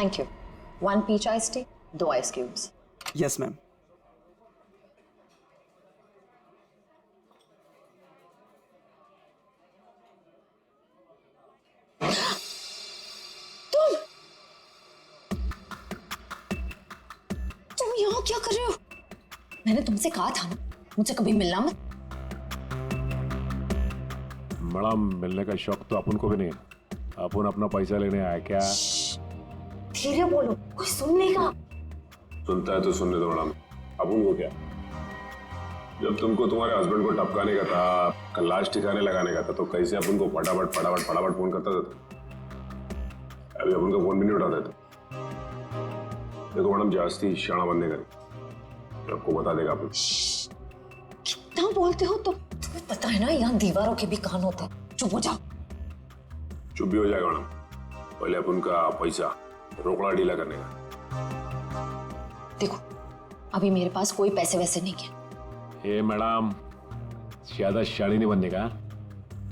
Thank you. 1 peach ice tea, 2 ice cubes. Yes ma'am. तुम यहाँ क्या कर रहे हो? मैंने तुमसे कहा था ना मुझसे कभी मिलना मत। मैडम, मिलने का शौक तो अपन को भी नहीं है। अपन अपना पैसा लेने आया क्या? धीरे बोलो, कोई सुन लेगा। सुनता है तो सुनने दो मैडम। अपन को क्या? जब तुमको तुम्हारे हस्बैंड को टपकाने का था, लाश ठिकाने लगाने का था, तो कैसे अपन को फटाफट फटाफट फटाफट फोन करता था? अभी अपन को फोन भी नहीं उठा देता। देखो मैडम, जास्ती शाना बनने का आपको बता देगा अपन। कितना बोलते हो तुम? तुम्हें पता है ना यहाँ दीवारों के भी कान होते हैं। चुप हो जाओ। चुप भी हो जाएगा मैडम। पहले अपन का पैसा रोकड़ा ढीला करने का। देखो, अभी मेरे पास कोई पैसे वैसे नहीं है। ए मैडम, ज्यादा शाड़ी नहीं बनने का।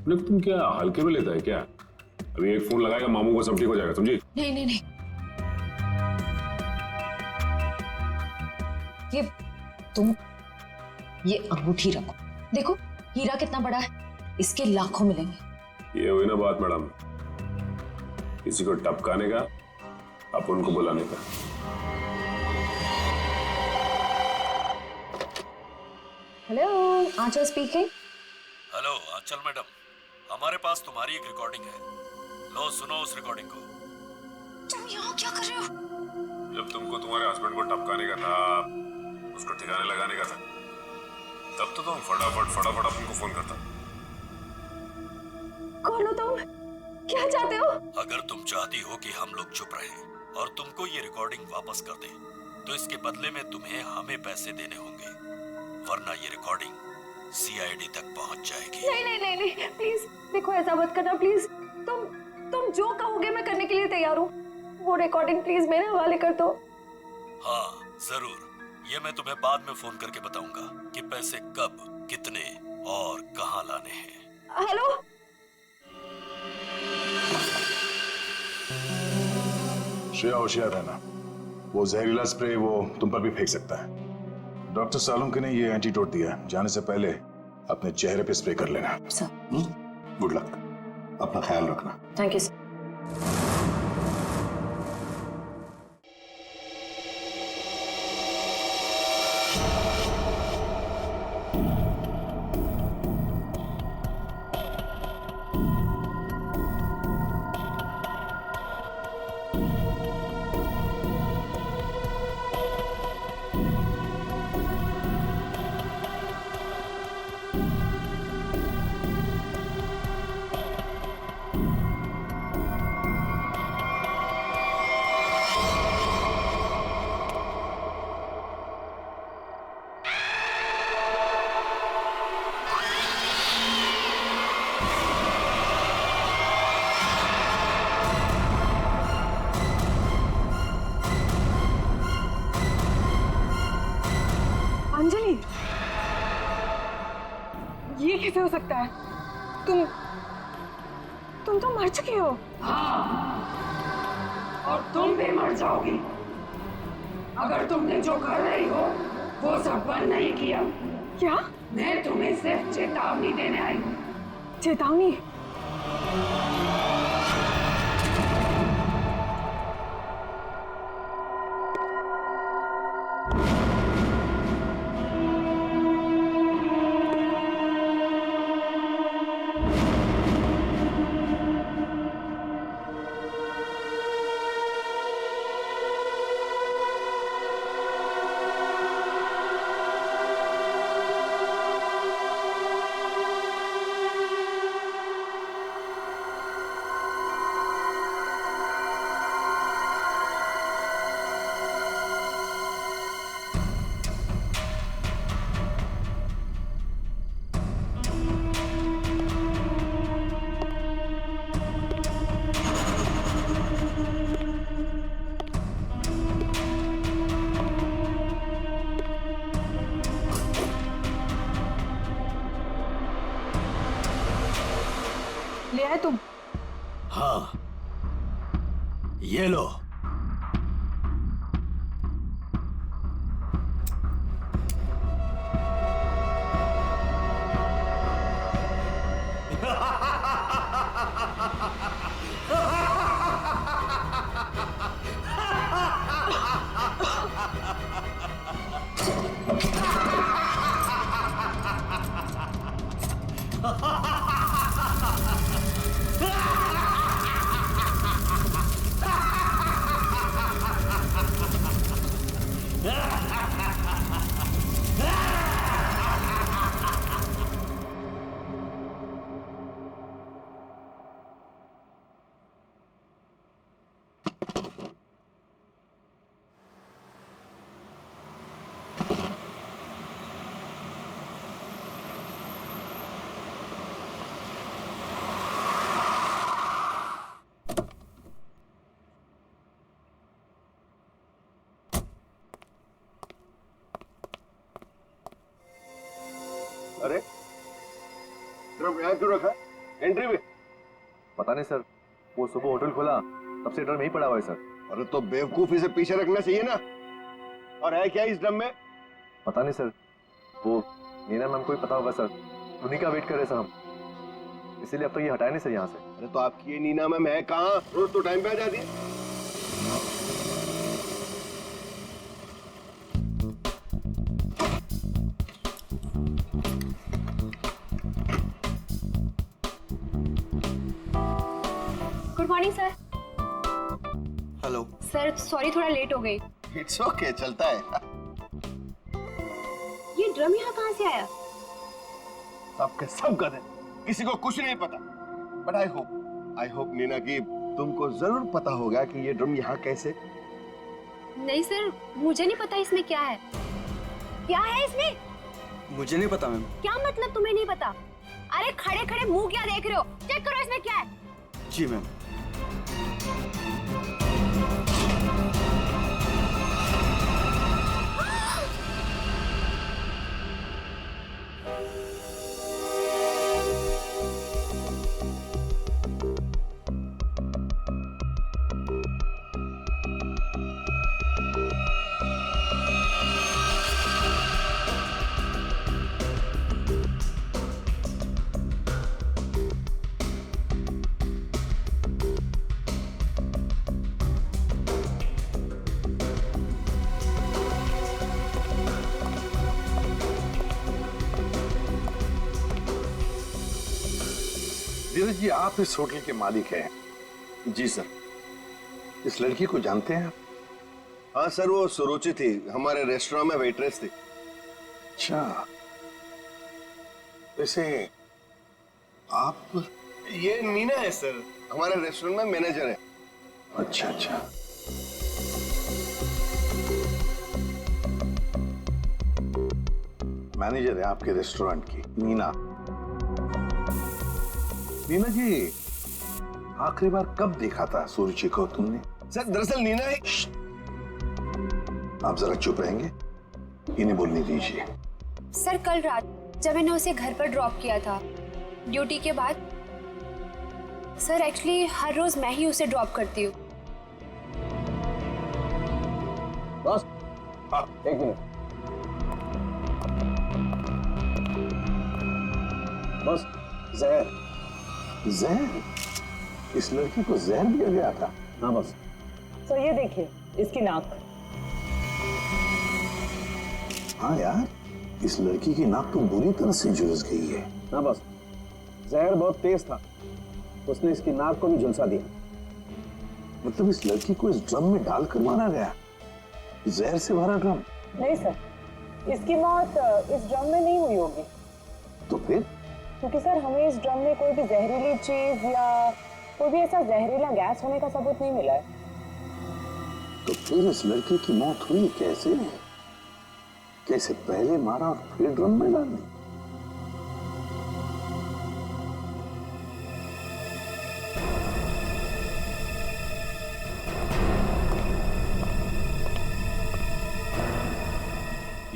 लेकिन तुम क्या हल्के में लेता है क्या? अभी एक फोन लगाएगा मामू को, सब ठीक हो जाएगा, समझी? नहीं नहीं नहीं, ये अंगूठी रखो। देखो हीरा कितना बड़ा है, इसके लाखों मिलेंगे। ये हुई ना बात मैडम, किसी को टपकाने का, अपन को बुलाने का। हेलो, आंचल स्पीकिंग। हेलो आंचल मैडम, हमारे पास तुम्हारी एक रिकॉर्डिंग है। लो सुनो उस रिकॉर्डिंग को। तुम यहाँ क्या कर रहे हो? जब तुमको तुम्हारे हस्बैंड को टपकाने का था, उसको ठिकाने लगाने का था, तब तो तुम फटाफट फटाफट अपन को फोन करता। कौन हो तुम? क्या चाहते हो? अगर तुम चाहती हो कि हम लोग चुप रहें और तुमको ये रिकॉर्डिंग वापस कर दें, तो इसके बदले में तुम्हें हमें पैसे देने होंगे, वरना ये रिकॉर्डिंग सीआईडी तक पहुंच जाएगी। नहीं नहीं नहीं नहीं, प्लीज देखो ऐसा मत करना प्लीज। तुम जो कहोगे मैं करने के लिए तैयार हूँ। वो रिकॉर्डिंग प्लीज मेरे हवाले कर दो। हाँ जरूर, ये मैं तुम्हें बाद में फोन करके बताऊंगा कि पैसे कब, कितने और कहां लाने हैं। हेलो, श्रेया होशियार रहना, वो जहरीला स्प्रे वो तुम पर भी फेंक सकता है। डॉक्टर सालुंके ने ये एंटीडोट दिया है, जाने से पहले अपने चेहरे पे स्प्रे कर लेना। सर गुड लक, अपना ख्याल रखना। Thank you sir. अंजलि, ये कैसे हो सकता है? तुम तो मर चुकी हो। हाँ, और तुम भी मर जाओगी अगर तुमने जो कर रही हो वो सब बंद नहीं किया। क्या? मैं तुम्हें सिर्फ चेतावनी देने आई हूँ। चेतावनी? ले आए तुम? हाँ, ये लो, अरे ड्रम यहाँ क्यों रखा? एंट्री में? पता नहीं सर, वो सुबह होटल खोला तब से ड्रम यहीं पड़ा हुआ है सर। अरे तो बेवकूफी से पीछे रखना चाहिए ना। और है क्या इस ड्रम में? पता नहीं सर, वो नीना मैम को ही पता होगा सर, उन्हीं का वेट कर रहे सर हम, इसीलिए अब तो ये हटाए नहीं सर यहाँ से। अरे तो आपकी ये नीना मैम है कहाँ? रोज तो टाइम पे आ जाती है। Good morning sir. Hello sir sorry थोड़ा लेट हो गई। इट्स ओके, चलता है। ये ड्रम यहाँ कहाँ से आया? सबके सब गधे, किसी को कुछ नहीं पता। बट आई होप नीना की तुमको जरूर पता होगा कि ये ड्रम यहाँ कैसे। नहीं सर, मुझे नहीं पता इसमें क्या है। क्या है इसमें? मुझे नहीं पता मैम। क्या मतलब तुम्हें नहीं पता? अरे खड़े खड़े मुंह क्या देख रहे हो? चेक करो इसमें क्या है। जी मैम। धीरज जी, आप इस होटल के मालिक हैं? जी सर। इस लड़की को जानते हैं आप? हाँ सर, वो सुरुचि थी, हमारे रेस्टोरेंट में वेट्रेस थी। अच्छा, वैसे आप? ये नीना है सर, हमारे रेस्टोरेंट में मैनेजर है। अच्छा अच्छा। मैनेजर है आपके रेस्टोरेंट की, नीना। नीना जी, आखिरी बार कब देखा था सुरुचि को तुमने? सर दरअसल नीना है। आप जरा चुप रहेंगे, इन्हें बोलने दीजिए। सर कल रात जब मैंने उसे घर पर ड्रॉप किया था ड्यूटी के बाद। सर एक्चुअली हर रोज मैं ही उसे ड्रॉप करती हूँ। बस हाँ, एक मिनट बस। जहर? जहर? इस लड़की को जहर दिया गया था? हाँ बस। तो ये देखिए इसकी नाक। हाँ यार, इस लड़की की नाक तो बुरी तरह से झुलस गई है। हाँ बस, जहर बहुत तेज था, उसने इसकी नाक को भी झुलसा दिया। मतलब इस लड़की को इस ड्रम में डालकर मारा गया? जहर से भरा ड्रम? नहीं सर, इसकी मौत इस ड्रम में नहीं हुई होगी। तो फिर? क्योंकि सर हमें इस ड्रम में कोई भी जहरीली चीज या कोई भी ऐसा जहरीला गैस होने का सबूत नहीं मिला है। तो फिर इस लड़की की मौत हुई कैसे? कैसे पहले मारा और फिर ड्रम में डाल दी?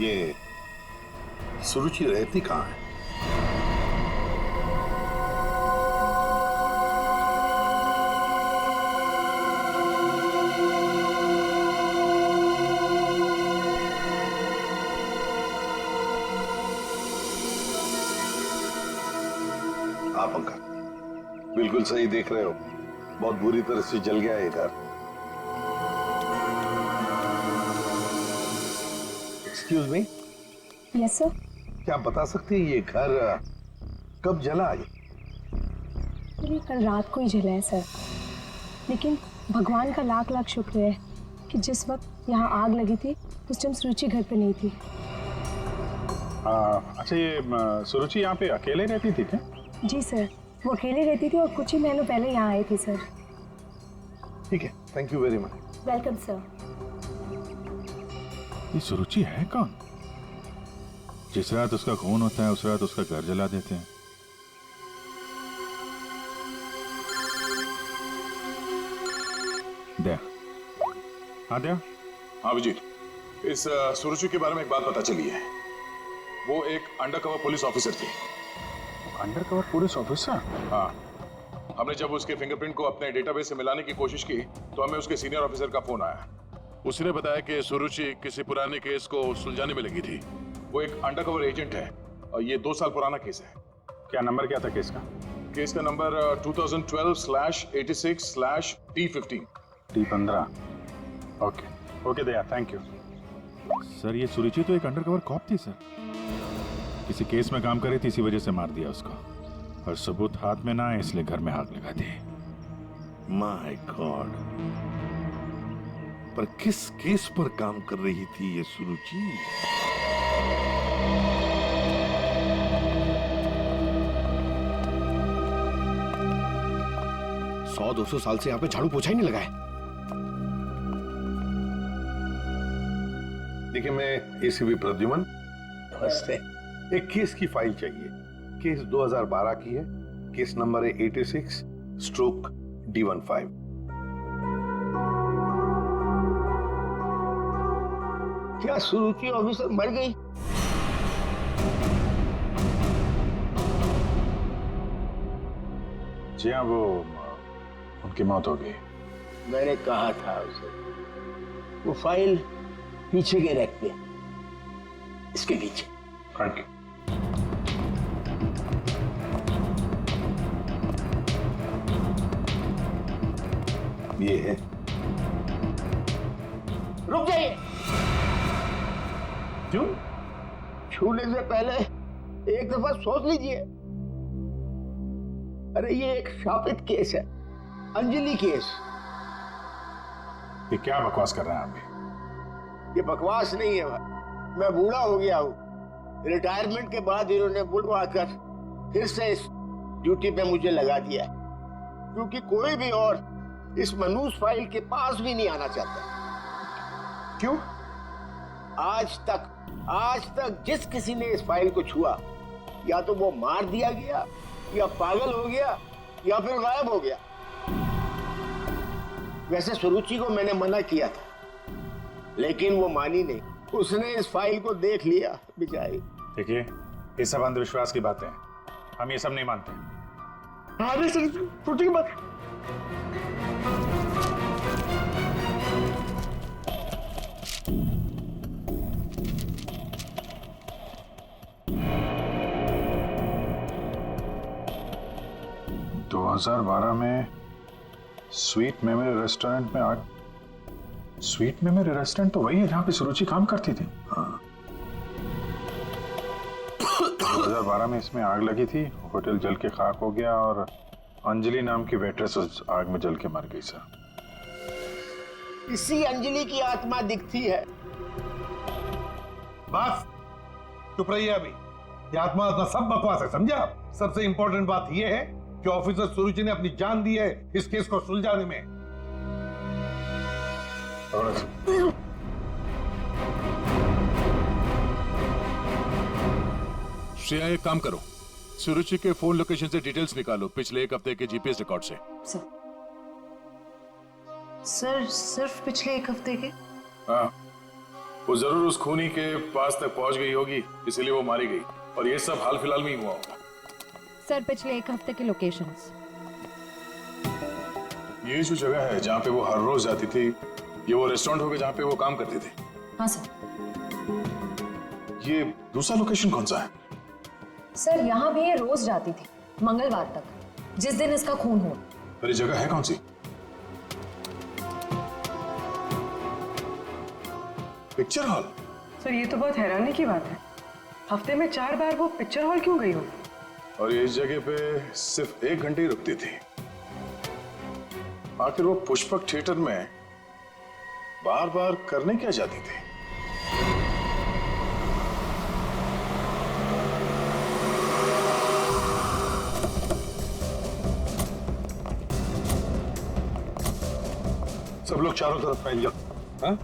ये सुरुचि रहती कहाँ है? आप अंकल बिल्कुल सही देख रहे हो, बहुत बुरी तरह से जल गया है इधर। Excuse me. Yes sir. क्या आप बता सकते हैं ये घर कब जला? ये कल रात को ही जला है सर, लेकिन भगवान का लाख लाख शुक्र है कि जिस वक्त यहाँ आग लगी थी उस टाइम सुरुचि घर पे नहीं थी। अच्छा, ये सुरुचि यहाँ पे अकेले रहती थी क्या? जी सर, वो अकेले रहती थी और कुछ ही महीनों पहले यहाँ आई थी सर। ठीक है, thank you very much. Welcome sir. ये सुरुचि है कौन? जिस रात उसका खून होता है उस रात उसका घर जला देते हैं। दया। हाँ दया। हाँ विजय, इस सुरुचि के बारे में एक बात पता चली है। वो एक अंडरकवर पुलिस ऑफिसर थी। Undercover police officer? हाँ, हमने जब उसके फिंगरप्रिंट को अपने डेटाबेस से मिलाने की कोशिश की तो हमें उसके सीनियर ऑफिसर का फोन आया। उसने बताया कि सुरुचि किसी पुराने केस को सुलझाने में लगी थी। वो एक अंडरकवर एजेंट है और ये 2 साल पुराना केस है। क्या नंबर क्या था केस का? केस का number 2012/86/T15। T15। Okay okay Daya, thank you. Sir ये सुरुचि तो एक अंडरकवर कॉप थी सर। किसी केस में काम कर रही थी, इसी वजह से मार दिया उसको। और सबूत हाथ में ना आए इसलिए घर में आग लगा दी। माय गॉड, पर किस केस पर काम कर रही थी ये सुरुचि? 100-200 साल से यहाँ पे झाड़ू पोछा ही नहीं लगा है। देखिए, मैं एसीपी प्रद्युमन। नमस्ते। एक केस की फाइल चाहिए। केस 2012 की है। केस नंबर है 86/D15। क्या सुरुचि ऑफिसर मर गई? जी हाँ, वो उनकी मौत हो गई। मैंने कहा था उसे, वो फाइल पीछे के रैक पे, इसके पीछे। Thank you. ये है। रुक जाइए। क्यों? छूने से पहले एक दफा सोच लीजिए। अरे ये एक शापित केस है, अंजलि केस। ये क्या बकवास कर रहे हैं आप भी? ये बकवास नहीं है भाई, मैं बूढ़ा हो गया हूँ। रिटायरमेंट के बाद इन्होंने बुलवाकर फिर से इस ड्यूटी पे मुझे लगा दिया है, क्योंकि कोई भी और इस मनूस फाइल के पास भी नहीं आना चाहता। क्यों? आज तक जिस किसी ने इस फाइल को छुआ, या तो वो मार दिया गया, या पागल हो गया, या फिर गायब हो गया। वैसे सुरुचि को मैंने मना किया था, लेकिन वो मानी नहीं। उसने इस फाइल को देख लिया बेचारी। देखिए, ये सब अंधविश्वास की बातें हैं, हम ये सब नहीं मानते। हाँ सर, छोटी बात। तो 2012 में स्वीट मेमोरी रेस्टोरेंट में आग। स्वीट मेमोरी रेस्टोरेंट तो वही है जहां पे सुरुचि काम करती थी। हाँ। 2012 में इसमें आग लगी थी, होटल जल के खाक हो गया और अंजलि नाम की वेट्रेस उस आग में जल के मर गई सर। इसी अंजलि की आत्मा दिखती है। बस चुप रहिए अभी। ये आत्मा सब बकवास है, समझे आप? सबसे इंपॉर्टेंट बात यह है कि ऑफिसर सुरुचि ने अपनी जान दी है इस केस को सुलझाने में। श्रेया, एक काम करो, सुरुचि के फोन लोकेशन से डिटेल्स निकालो पिछले 1 हफ्ते के जीपीएस रिकॉर्ड से। सर सिर्फ पिछले 1 हफ्ते के? हाँ, वो जरूर उस खूनी के पास तक पहुंच गई होगी, इसीलिए वो मारी गई। और ये सब हाल फिलहाल में ही हुआ होगा। सर पिछले 1 हफ्ते के लोकेशंस। ये जो जगह है जहाँ पे वो हर रोज जाती थी, ये वो रेस्टोरेंट होगा जहाँ पे वो काम करती थी? हाँ सर। ये दूसरा लोकेशन कौन सा है? सर यहाँ भी ये रोज जाती थी, मंगलवार तक, जिस दिन इसका खून हुआ। अरे जगह है कौन सी? Picture hall. सर ये तो बहुत हैरानी की बात है, हफ्ते में 4 बार वो पिक्चर हॉल क्यों गई हो? और ये इस जगह पे सिर्फ 1 घंटे ही रुकती थी। आखिर वो पुष्पक थिएटर में बार बार करने क्या जाती थी? सब लोग चारों तरफ फैल जाओ। हाँ?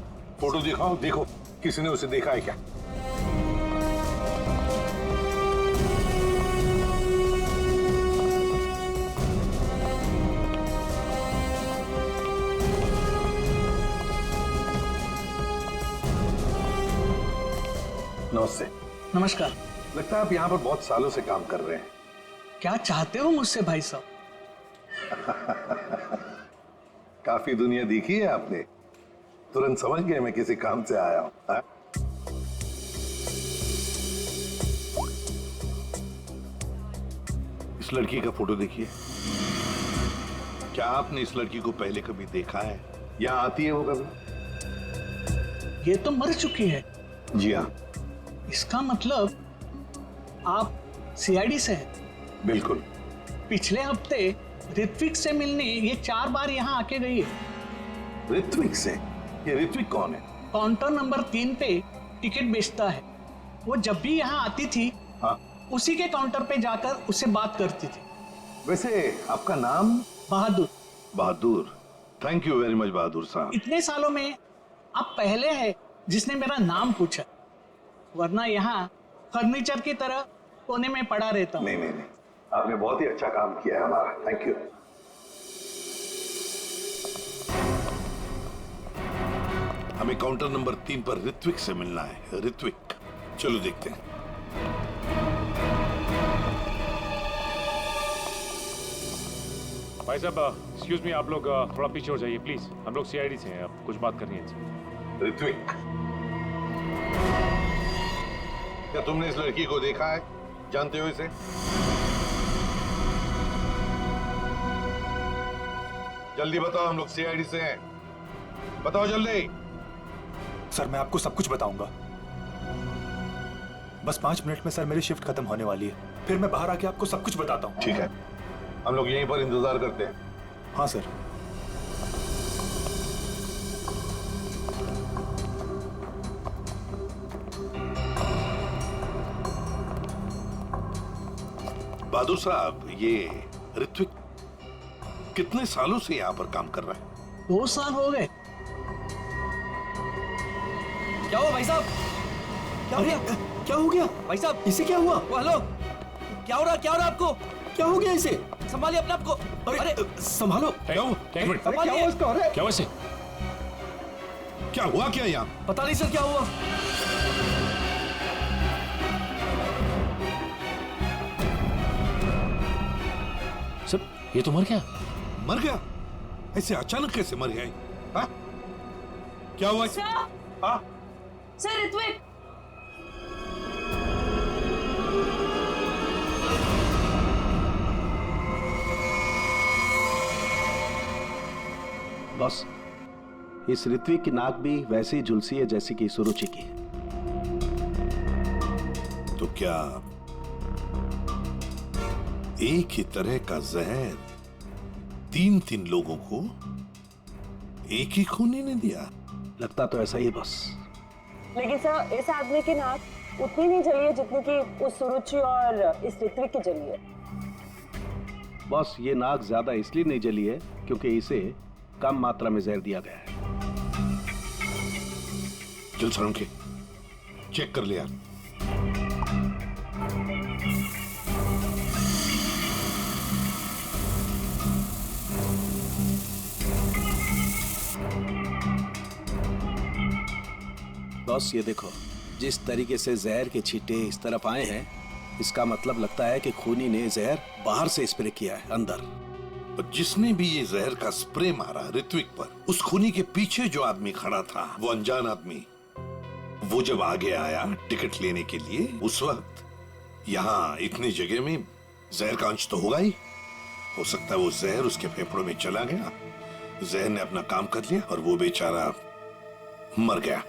फोटो दिखाओ, देखो किसी ने उसे देखा है क्या? नमस्ते। नमस्कार। लगता है आप यहाँ पर बहुत सालों से काम कर रहे हैं। क्या चाहते हो मुझसे भाई साहब? काफी दुनिया देखी है आपने, तुरंत समझ गए मैं किसी काम से आया हूँ। हाँ? इस लड़की का फोटो देखिए। क्या आपने इस लड़की को पहले कभी देखा है? यहाँ आती है वो कभी? ये तो मर चुकी है। जी हाँ। इसका मतलब आप सीआईडी से हैं? बिल्कुल। पिछले हफ्ते ऋत्विक से मिलने ये 4 बार यहाँ आके गई है। ऋत्विक से? ये ऋत्विक कौन है? काउंटर नंबर 3 पे टिकट बेचता है। वो जब भी यहाँ आती थी, हाँ, उसी के काउंटर पे जाकर उससे बात करती थी। वैसे आपका नाम? बहादुर। बहादुर, थैंक यू वेरी मच बहादुर साहब। इतने सालों में आप पहले हैं जिसने मेरा नाम पूछा, वरना यहाँ फर्नीचर की तरह कोने में पड़ा रहता हूँ। नहीं, आपने बहुत ही अच्छा काम किया है हमारा, थैंक यू। हमें काउंटर नंबर 3 पर ऋत्विक से मिलना है। ऋत्विक, चलो देखते हैं। भाई साहब, एक्सक्यूज मी, आप लोग थोड़ा पीछे हो जाइए प्लीज। हम लोग सीआईडी से हैं, अब कुछ बात करनी है इनसे। ऋत्विक, क्या तुमने इस लड़की को देखा है? जानते हो इसे? जल्दी बताओ, हम लोग सीआईडी से हैं। बताओ जल्दी। सर मैं आपको सब कुछ बताऊंगा, बस 5 मिनट में सर मेरी शिफ्ट खत्म होने वाली है, फिर मैं बाहर आके आपको सब कुछ बताता हूँ। ठीक है, हम लोग यहीं पर इंतजार करते हैं। हाँ सर। बहादुर साहब, ये ऋत्विक कितने सालों से यहाँ पर काम कर रहा है? 2 साल हो गए। क्या हुआ भाई साहब? क्या हो गया? क्या हो गया भाई साहब? इसे क्या हुआ? हेलो, क्या हो रहा आपको? क्या हो गया इसे? संभालिए अपने आप को। अरे संभालो। क्या हुआ? क्या हुआ इसका? अरे क्या हुआ इसे? क्या हुआ क्या यहाँ? पता नहीं सर क्या हुआ। सर ये तो मर गया। मर गया? ऐसे अचानक कैसे मर गया? हाँ? क्या हुआ? हाँ? सर ऋत्विक, बॉस, इस ऋत्विक की नाक भी वैसे ही झुलसी है जैसी कि सुरुचि की। तो क्या एक ही तरह का जहर 3 लोगों को एक ही खूनी ने दिया? लगता तो ऐसा ही बॉस। लेकिन सर इस आदमी की नाक उतनी नहीं जली है जितनी कि उस सुरुचि और इस ऋत्विक की जली है। बॉस, ये नाक ज्यादा इसलिए नहीं जली है क्योंकि इसे कम मात्रा में जहर दिया गया है। चल सर, के चेक कर लिया। बॉस ये देखो, जिस तरीके से जहर के छींटे इस तरफ आए हैं, इसका मतलब लगता है कि खूनी ने जहर बाहर से स्प्रे किया है अंदर। पर जिसने भी ये जहर का स्प्रे मारा ऋत्विक पर, उस खूनी के पीछे जो आदमी खड़ा था, वो अनजान आदमी, वो जब आगे आया टिकट लेने के लिए, उस वक्त यहाँ इतनी जगह में जहर का अंश तो होगा ही। हो सकता है वो जहर उसके फेफड़ों में चला गया, जहर ने अपना काम कर लिया और वो बेचारा मर गया।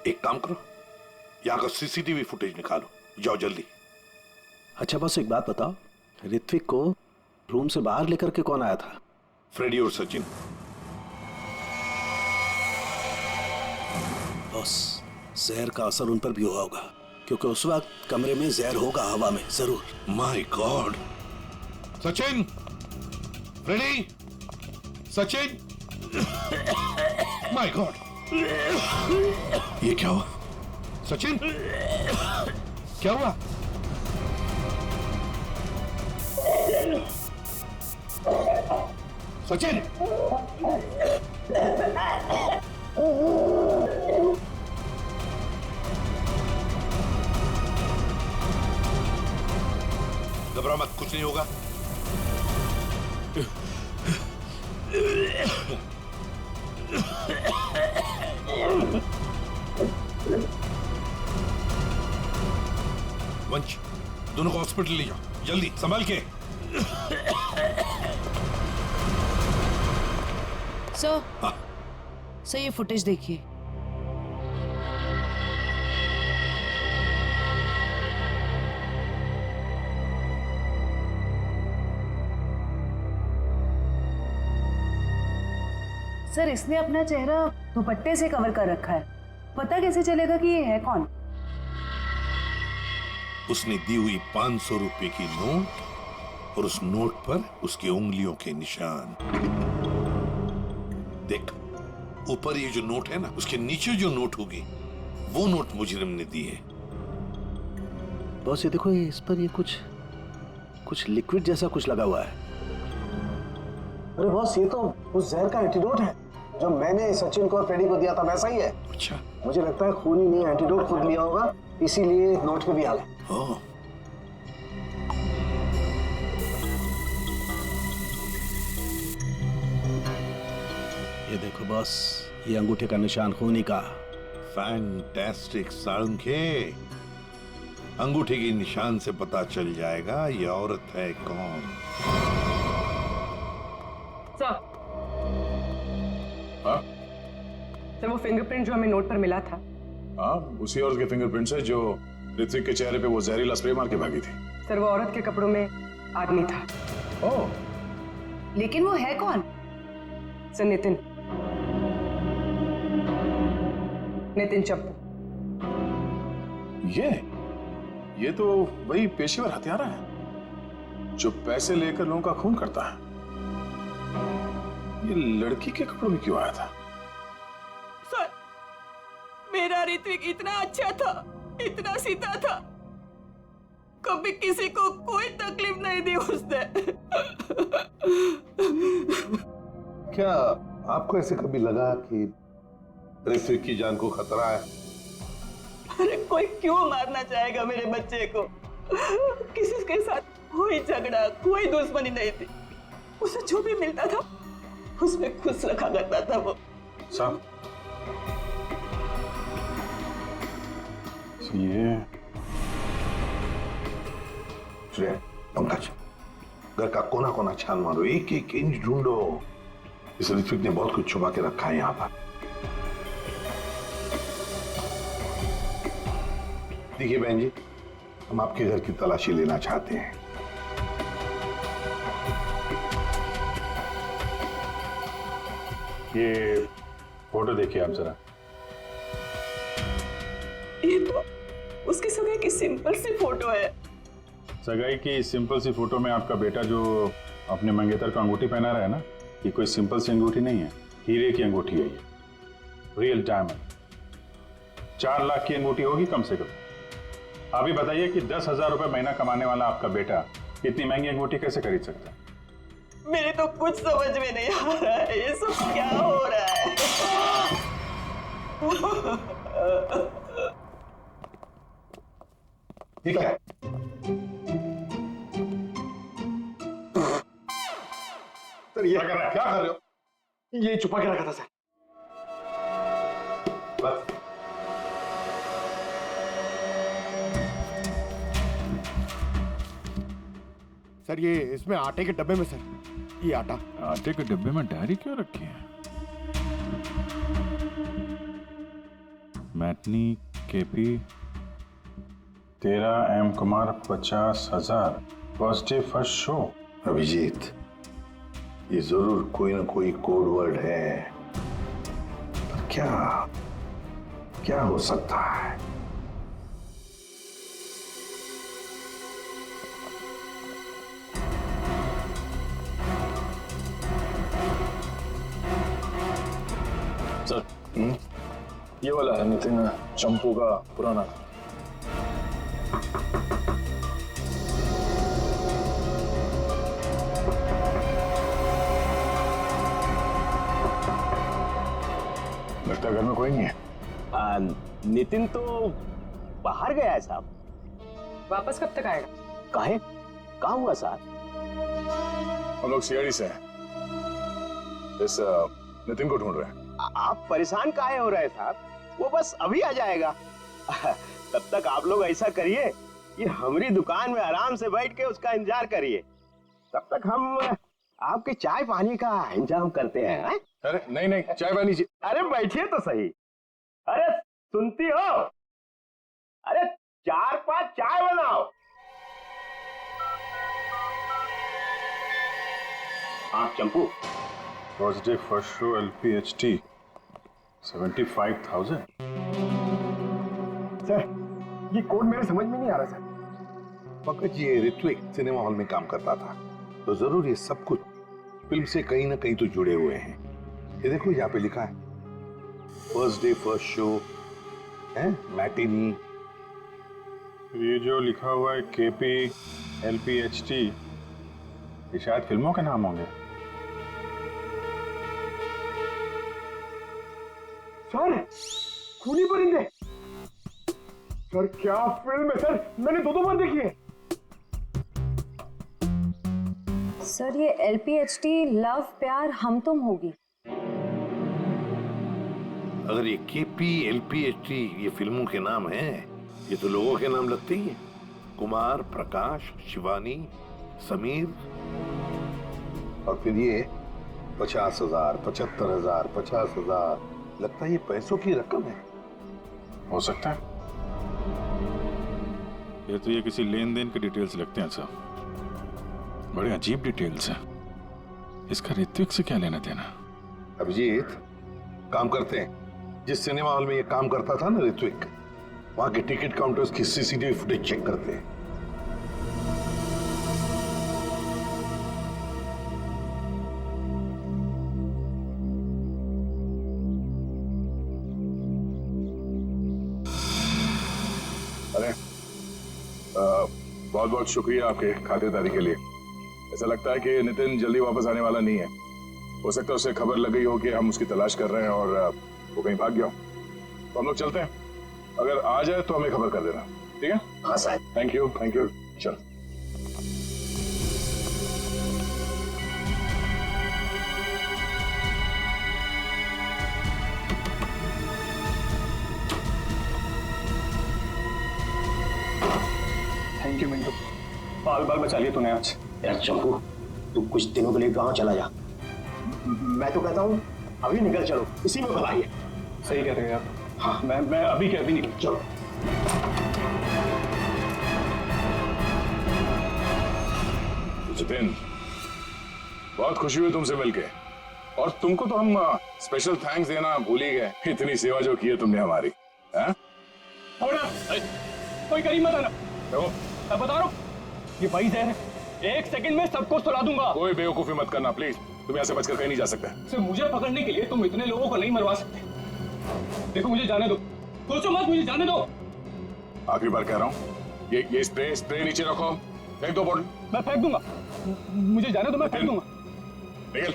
एक काम करो, यहाँ का सीसीटीवी फुटेज निकालो, जाओ जल्दी। अच्छा बॉस, एक बात बताओ, ऋत्विक को रूम से बाहर लेकर के कौन आया था? फ्रेडी और सचिन। बॉस, जहर का असर उन पर भी हुआ होगा, क्योंकि उस वक्त कमरे में जहर होगा हवा में जरूर। My God! Sachin, Freddie, Sachin, my God! ये क्या हुआ? सचिन, क्या हुआ? सचिन! मत, कुछ नहीं होगा। वंश, दोनों को हॉस्पिटल ले जाओ, जल्दी संभाल के। सर ये फुटेज देखिए। सर इसने अपना चेहरा दुपट्टे से कवर कर रखा है, पता कैसे चलेगा कि ये है कौन? उसने दी हुई 500 रुपए की नोट और उस नोट पर उसकी उंगलियों के निशान। देख, ऊपर ये जो नोट है ना, उसके नीचे जो नोट होगी वो नोट मुजरिम ने दी है। बॉस ये देखो, ये इस पर ये कुछ लिक्विड जैसा कुछ लगा हुआ है। अरे बॉस, ये तो उस जहर का एंटीडोट है जो मैंने सचिन को और फ्रेडी को दिया था, वैसा ही है। अच्छा, मुझे लगता है खूनी ने एंटीडोट खुद लिया होगा, इसीलिए नोट पे भी आ गया। ये देखो बॉस, ये अंगूठे का निशान खूनी का। फैंटास्टिक साळुंखे, अंगूठे के निशान से पता चल जाएगा ये औरत है कौन। सर, सर वो फिंगरप्रिंट जो हमें नोट पर मिला था, हाँ, उसी औरत के फिंगरप्रिंट्स है जो ऋत्विक के चेहरे पे वो जहरीला स्प्रे मार के भागी थी। सर वो औरत के कपड़ों में आदमी था। ओह, लेकिन वो है कौन? सर नितिन चप्पू। ये तो वही पेशेवर हत्यारा है जो पैसे लेकर लोगों का खून करता है। ये लड़की के कपड़ों में क्यों आया था? सर, मेरा ऋत्विक इतना अच्छा था, इतना सीधा था, कभी किसी को कोई तकलीफ नहीं दी उसने। क्या आपको ऐसे कभी लगा कि ऋत्विक की जान को खतरा है? अरे कोई क्यों मारना चाहेगा मेरे बच्चे को? किसी के साथ कोई झगड़ा, कोई दुश्मनी नहीं थी। उसे जो भी मिलता था उसमें खुश रखा करता था वो। साहब, ये पंकज, घर का कोना कोना छान मारो, एक एक इंच ढूंढो। इस ऋत्विक ने बहुत कुछ छुपा के रखा है यहाँ पर। देखिए बहन जी, हम आपके घर की तलाशी लेना चाहते हैं। ये फोटो देखिए आप जरा। ये तो उसकी सगाई की सिंपल सी फोटो है। सगाई की सिंपल सी फोटो में आपका बेटा जो अपने मंगेतर को अंगूठी पहना रहा है ना, ये कोई सिंपल सी अंगूठी नहीं है, हीरे की अंगूठी है ये, रियल डायमंड। 4 लाख की अंगूठी होगी कम से कम। आप ही बताइए कि 10,000 रुपए महीना कमाने वाला आपका बेटा इतनी महंगी अंगूठी कैसे खरीद सकता है? मेरे तो कुछ समझ में नहीं आ रहा है, ये सब क्या हो रहा है? ठीक है, सर ये क्या कर रहे हो? ये छुपा के रखा था सर। बस सर ये इसमें आटे के डब्बे में, सर ये आटा। आटे के डब्बे में डायरी क्यों रखी है? Matinee KP 13 M Kumar 50,000 first day first show. Abhijeet, ये जरूर कोई ना कोई कोड वर्ड है, पर क्या हो सकता है? सर, ये वाला है नितिन चंपू का पुराना। लगता है घर में कोई नहीं है। नितिन तो बाहर गया है साहब। वापस कब तक आएगा? काहे? क्या हुआ सर? हम लोग सीआईडी से हैं, इस नितिन को ढूंढ रहे हैं। आप परेशान काहे हो रहे साहब? वो बस अभी आ जाएगा। तब तक आप लोग ऐसा करिए कि हमारी दुकान में आराम से बैठ के उसका इंतजार करिए। तब तक हम आपके चाय पानी का इंतजाम करते हैं। है? अरे नहीं नहीं, चाय पानी अरे बैठिए तो सही। अरे सुनती हो? अरे 4-5 चाय बनाओ। हाँ Champu, Thursday first show LPHT 75,000। Sir ये कोड मेरे समझ में नहीं आ रहा सर। पंकज, ये ऋत्विक सिनेमा हॉल में काम करता था, तो जरूर ये सब कुछ फिल्म से कहीं ना कहीं तो जुड़े हुए हैं। ये देखो यहाँ पे लिखा है फर्स्ट डे फर्स्ट शो है, मैटिनी। ये जो लिखा हुआ है KP LPHT, ये शायद फिल्मों के नाम होंगे। सर खूनी परिंदे, सर क्या फिल्म है सर, मैंने 2 बार देखी है। सर ये LPHT लव प्यार हम तुम होगी। अगर ये KP LPHT ये फिल्मों के नाम हैं, ये तो लोगों के नाम लगते ही हैं। कुमार, प्रकाश, शिवानी, समीर, और फिर ये 50,000, 75,000, 50,000, लगता है ये पैसों की रकम है। हो सकता है। ये तो ये किसी लेन देन के डिटेल्स लगते हैं साहब, बड़े अजीब डिटेल्स हैं। इसका ऋत्विक से क्या लेना देना? अभिजीत, काम करते हैं, जिस सिनेमा हॉल में ये काम करता था ना ऋत्विक, वहां के टिकट काउंटर्स की CCTV फुटेज चेक करते हैं। अरे बहुत बहुत शुक्रिया आपके खातिरदारी के लिए। ऐसा लगता है कि नितिन जल्दी वापस आने वाला नहीं है। हो सकता है उसे खबर लग गई हो कि हम उसकी तलाश कर रहे हैं और वो कहीं भाग गया हो। तो हम लोग चलते हैं, अगर आ जाए तो हमें खबर कर देना, ठीक है? हाँ sir. Thank you, thank you. चल। थैंक यू मिंटू, बाल बाल बचा लिए तूने आज। यार चंपू, तू कुछ दिनों के लिए गांव चला जा। मैं तो कहता हूँ अभी निकल चलो, इसी में भलाई है। सही कह रहे हैं आप। हाँ मैं अभी के अभी निकल। चलो। जितेन, बहुत खुशी हुई तुमसे मिलके, और तुमको तो हम स्पेशल थैंक्स देना भूल ही गए। इतनी सेवा जो की है तुमने हमारी। कोई करीब मत आना। मैं बता रहा हूँ, ये भाई जहर है, 1 सेकंड में सबको सुला दूंगा। कोई बेवकूफी मत करना प्लीज, तुम यहाँ से बचकर कहीं नहीं जा सकते। सिर्फ मुझे पकड़ने के लिए तुम इतने लोगों को नहीं मरवा सकते। देखो मुझे जाने दो, सोचो मत, मुझे जाने दो। आखिरी बार कह रहा हूँ, ये स्प्रे नीचे रखो, फेंक दो बॉटल। मैं फेंक दूंगा, मुझे जाने दो, मैं फेंक दूंगा। निकल।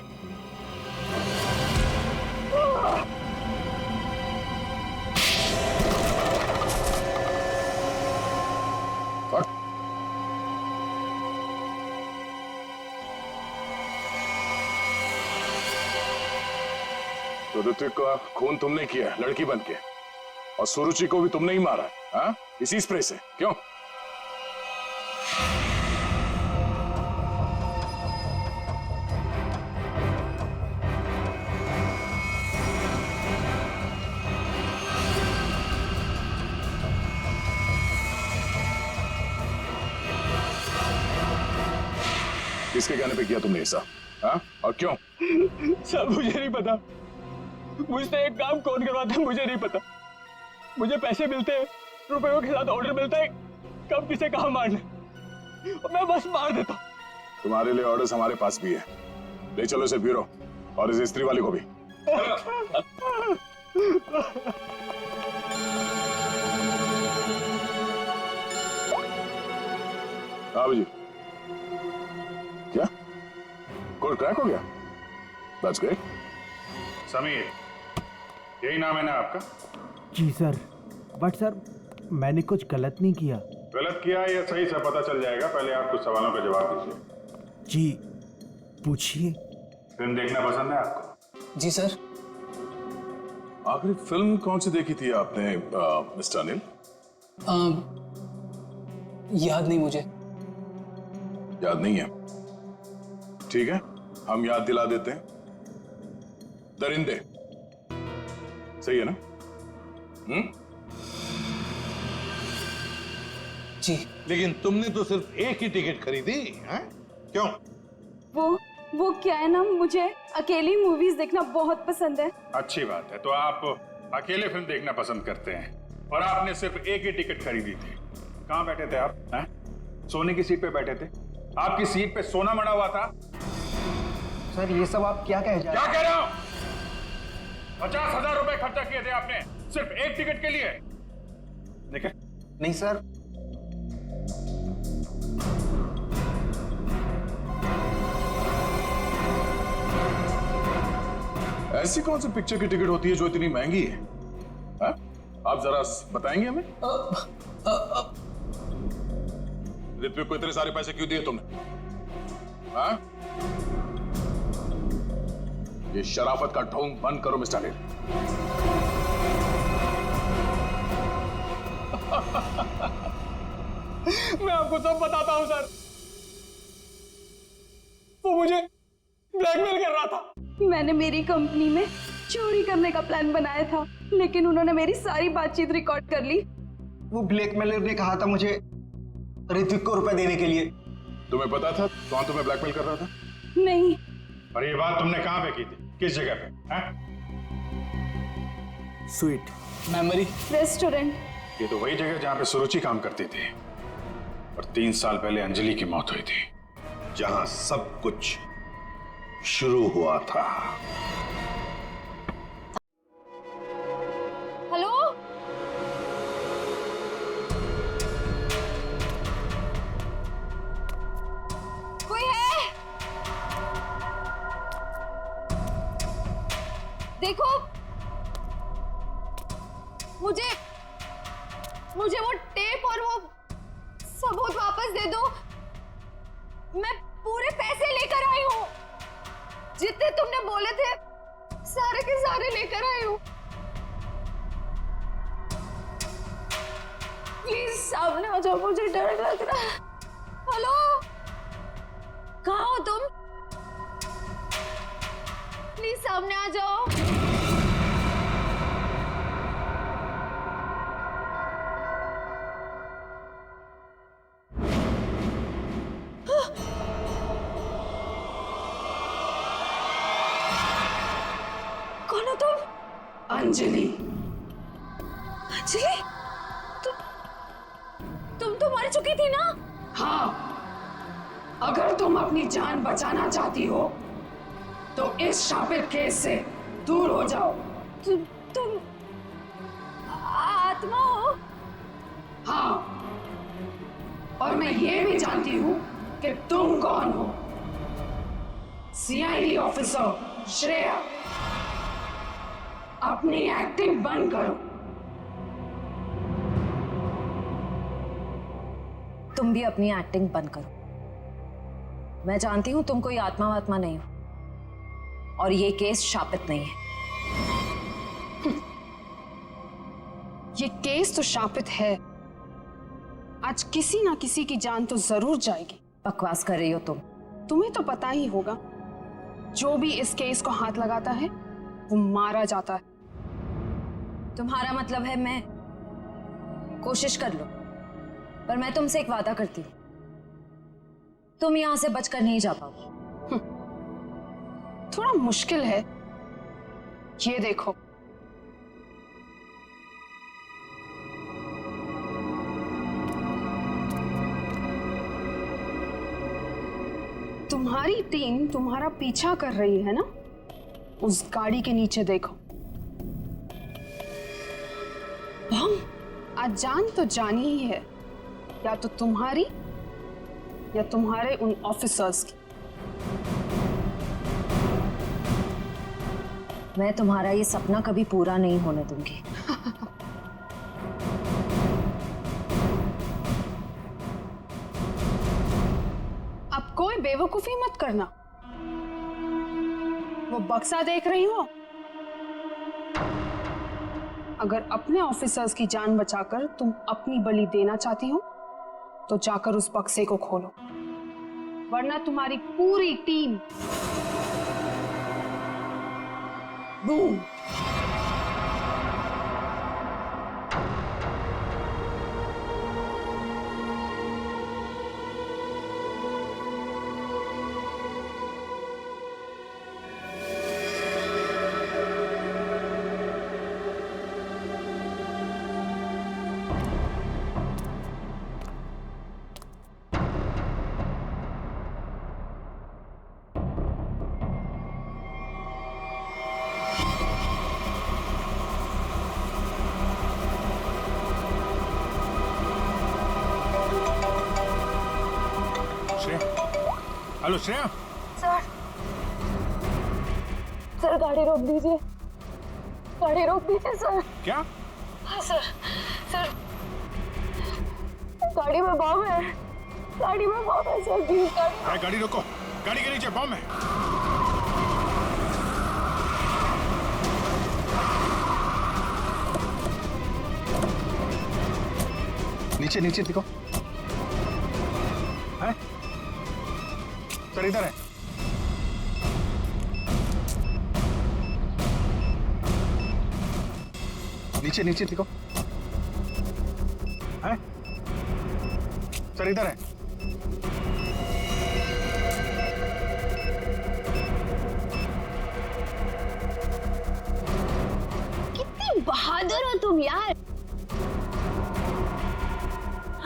तो ऋत्विक का खून तुमने किया लड़की बन के, और सुरुचि को भी तुमने ही मारा, हाँ? इसी स्प्रे से, क्यों? किसके कहने पे किया तुमने ऐसा, हाँ? और क्यों? सब मुझे नहीं पता, मुझसे एक काम कौन करवाता है मुझे नहीं पता। मुझे पैसे मिलते हैं, रुपयों के साथ ऑर्डर मिलता है कब किसे कहाँ मारना, और मैं बस मार देता हूँ। तुम्हारे लिए ऑर्डर्स हमारे पास भी है, ले चलो इसे ब्यूरो, और इस स्त्री वाले को भी। हाँ जी, क्या कोड क्रैक हो गया? That's great. समीर, यही नाम है ना आपका? जी सर, बट सर मैंने कुछ गलत नहीं किया। गलत किया या सही से पता चल जाएगा, पहले आप कुछ सवालों का जवाब दीजिए। जी पूछिए। फिल्म देखना पसंद है आपको? जी सर। आखिरी फिल्म कौन सी देखी थी आपने मिस्टर अनिल? याद नहीं मुझे। याद नहीं है? ठीक है, हम याद दिला देते हैं। दरिंदे सही है ना? जी। लेकिन तुमने तो सिर्फ एक ही टिकट खरीदी है, क्यों? वो क्या है ना, मुझे अकेली मूवीज देखना बहुत पसंद है। अच्छी बात है, तो आप अकेले फिल्म देखना पसंद करते हैं और आपने सिर्फ एक ही टिकट खरीदी थी। कहाँ बैठे थे आप? हैं? सोने की सीट पे बैठे थे? आपकी सीट पे सोना मड़ा हुआ था? सर ये सब आप क्या कह क्या कह रहे हो? 50,000 रुपए खर्चा किए थे आपने सिर्फ एक टिकट के लिए। देखिए। नहीं सर। ऐसी कौन सी पिक्चर की टिकट होती है जो इतनी महंगी है? हा? आप जरा बताएंगे हमें? ऋत्विक को इतने सारे पैसे क्यों दिए तुमने? हा? ये शराफत का ढोंग बंद करो मिस्टर अनिल। मैं आपको सब बताता हूं सर। वो मुझे ब्लैकमेल कर रहा था। मैंने मेरी कंपनी में चोरी करने का प्लान बनाया था, लेकिन उन्होंने मेरी सारी बातचीत रिकॉर्ड कर ली। वो ब्लैकमेलर ने कहा था मुझे ऋत्विक को रुपए देने के लिए। तुम्हें पता था कौन तुम्हें ब्लैकमेल कर रहा था? नहीं। और ये बात तुमने कहां पे की थी? किस जगह पे? हैं? Sweet memory restaurant. ये तो वही जगह जहां पे सुरुचि काम करती थी और 3 साल पहले अंजलि की मौत हुई थी, जहां सब कुछ शुरू हुआ था। हेलो, कोई है? देखो, मुझे वो टेप और वो सबूत वापस दे दो। मैं पूरे पैसे लेकर आई हूँ, जितने तुमने बोले थे सारे के सारे लेकर आई हूँ। प्लीज सामने आ जाओ, मुझे डर लग रहा है। हेलो, कहाँ हो तुम? प्लीज सामने आ जाओ। कौन हो तुम? अंजलि। अंजलि? तुम तो मर चुकी थी ना? हाँ, अगर तुम अपनी जान बचाना चाहती हो तो इस शापित केस से दूर हो जाओ। तुम आत्मा हो? हाँ, और मैं ये भी जानती हूँ कि तुम कौन हो। सीआईडी ऑफिसर श्रेया, अपनी एक्टिंग बंद करो। तुम भी अपनी एक्टिंग बंद करो। मैं जानती हूं तुम कोई आत्मा वात्मा नहीं हो और ये केस शापित नहीं है। ये केस तो शापित है। आज किसी ना किसी की जान तो जरूर जाएगी। बकवास कर रही हो तुम। तुम्हें तो पता ही होगा, जो भी इस केस को हाथ लगाता है वो मारा जाता है। तुम्हारा मतलब है मैं कोशिश कर लो, पर मैं तुमसे एक वादा करती हूँ, तुम यहां से बचकर नहीं जा पाओगी। थोड़ा मुश्किल है। ये देखो, तुम्हारी टीम तुम्हारा पीछा कर रही है ना? उस गाड़ी के नीचे देखो। आज जान तो जानी ही है, या तो तुम्हारी या तुम्हारे उन ऑफिसर्स की। मैं तुम्हारा ये सपना कभी पूरा नहीं होने दूंगी। में बेवकूफी मत करना। वो बक्सा देख रही हो? अगर अपने ऑफिसर्स की जान बचाकर तुम अपनी बलि देना चाहती हो तो जाकर उस बक्से को खोलो, वरना तुम्हारी पूरी team boom. Hello Shreya. Sir, sir गाड़ी रोक दीजिए, गाड़ी रोक दीजिए सर। क्या? हाँ सर, सर गाड़ी में बम है, गाड़ी में बम है सर, प्लीज गाड़ी रोको, गाड़ी के नीचे बम है। नीचे नीचे देखो। है? सर इधर है। नीचे नीचे देखो। है? सर इधर है। कितनी बहादुर हो तुम यार,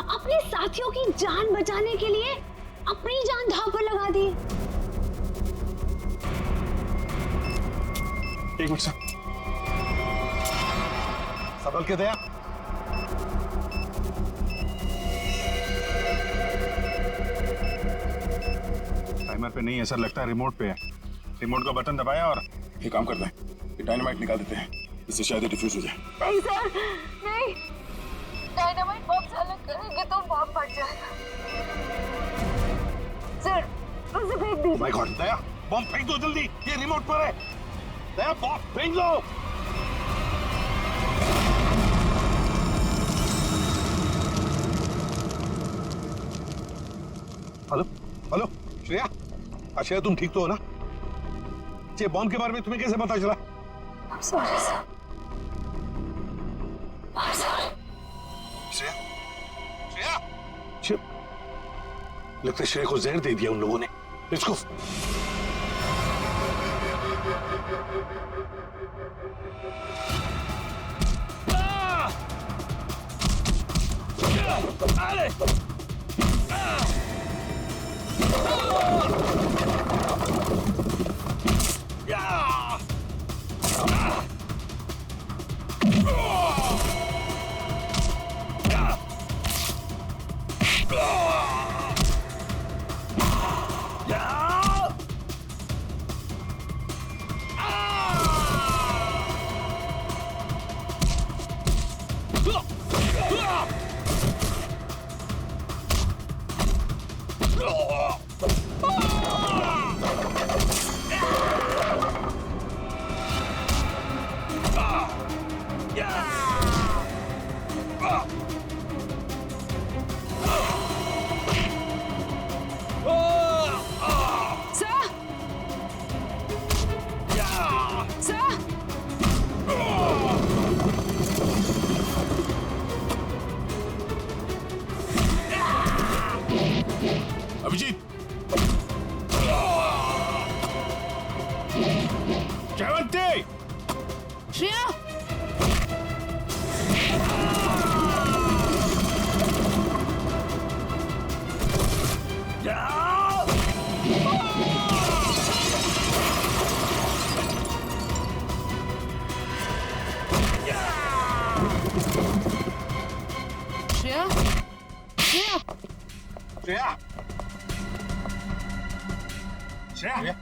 अपने साथियों की जान बचाने के लिए अपनी जान दांव पर लगा दी। एक मिनट सर, संभल के दया। टाइमर पे नहीं है सर, लगता है रिमोट पे है। रिमोट का बटन दबाया और ये काम करते हैं, ये डायनामाइट निकाल देते हैं, इससे शायद डिफ्यूज हो जाए। नहीं सर, नहीं, डायनामाइट बम से अलग करेंगे तो बम फट जाएगा। सर उसे फेंक दीजिए। माय गॉड, दया बम फेंक दो जल्दी, ये रिमोट पर है। दया बम फेंक दो। हेलो हेलो श्रेया, श्रेया तुम ठीक तो हो ना? ये बॉम्ब के बारे में तुम्हें कैसे पता चला? I'm sorry sir, I'm sorry। Shreya, Shreya, लगता है श्रेया को जहर दे दिया उन लोगों ने। Let's go. अभिजीत, जयवंती, श्रेया, श्रेया, श्रेया, श्रेया, श्रेया,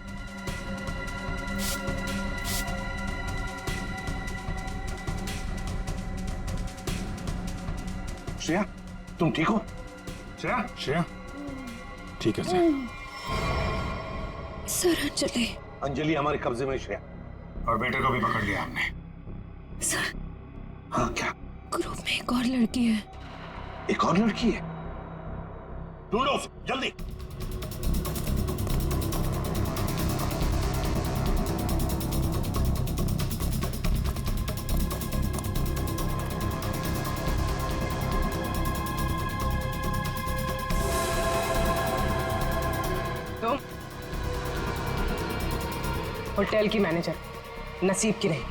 श्रेया तुम ठीक हो? श्रेया, श्रेया ठीक है सर, सर अंजलि। अंजलि हमारे कब्जे में श्रेया। और बेटे को भी पकड़ लिया हमने। सर। हाँ क्या? ग्रुप में एक और लड़की है। एक और लड़की है? ढूंढो जल्दी। तुम होटल की मैनेजर, नसीब की नहीं।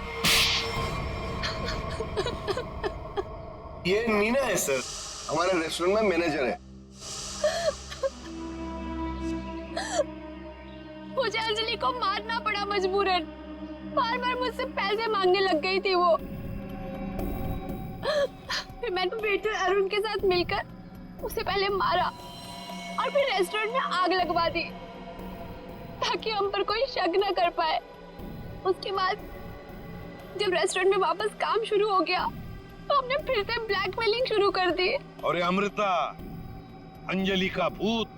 ये मीना है सर, हमारे रेस्टोरेंट में मैनेजर है। मुझे अंजलि को मारना पड़ा मजबूरन। बार बार मुझसे पैसे मांगने लग गई थी वो। फिर मैंने वेटर अरुण के साथ मिलकर उसे पहले मारा और फिर रेस्टोरेंट में आग लगवा दी ताकि हम पर कोई शक न कर पाए। उसके बाद जब रेस्टोरेंट में वापस काम शुरू हो गया तो हमने फिर से ब्लैकमेलिंग शुरू कर दी। और अमृता, अंजलि का भूत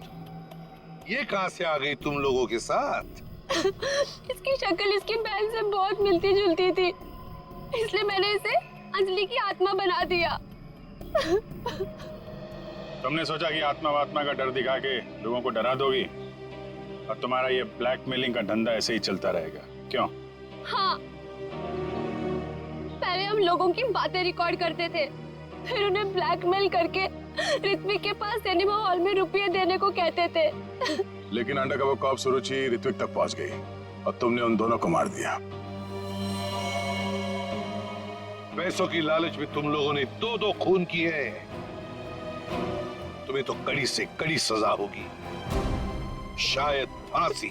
ये कहां से आ गई तुम लोगों के साथ? इसकी शक्ल इसकी बहन से बहुत मिलती जुलती थी, इसलिए मैंने इसे अंजलि की आत्मा बना दिया। तुमने सोचा कि आत्मा का डर दिखा के लोगों को डरा दोगी और तुम्हारा ये ब्लैकमेलिंग का धंधा ऐसे ही चलता रहेगा, क्यों? हाँ, पहले हम लोगों की बातें रिकॉर्ड करते थे, फिर उन्हें ब्लैकमेल करके ऋत्विक के पास सिनेमा हॉल में रुपये देने को कहते थे। लेकिन अंडरकवर कॉप सुरुचि ऋत्विक तक पहुंच गई और तुमने उन दोनों को मार दिया। पैसों की लालच में तुम लोगों ने दो खून किए हैं। तुम्हें तो कड़ी से कड़ी सजा होगी, शायद फांसी।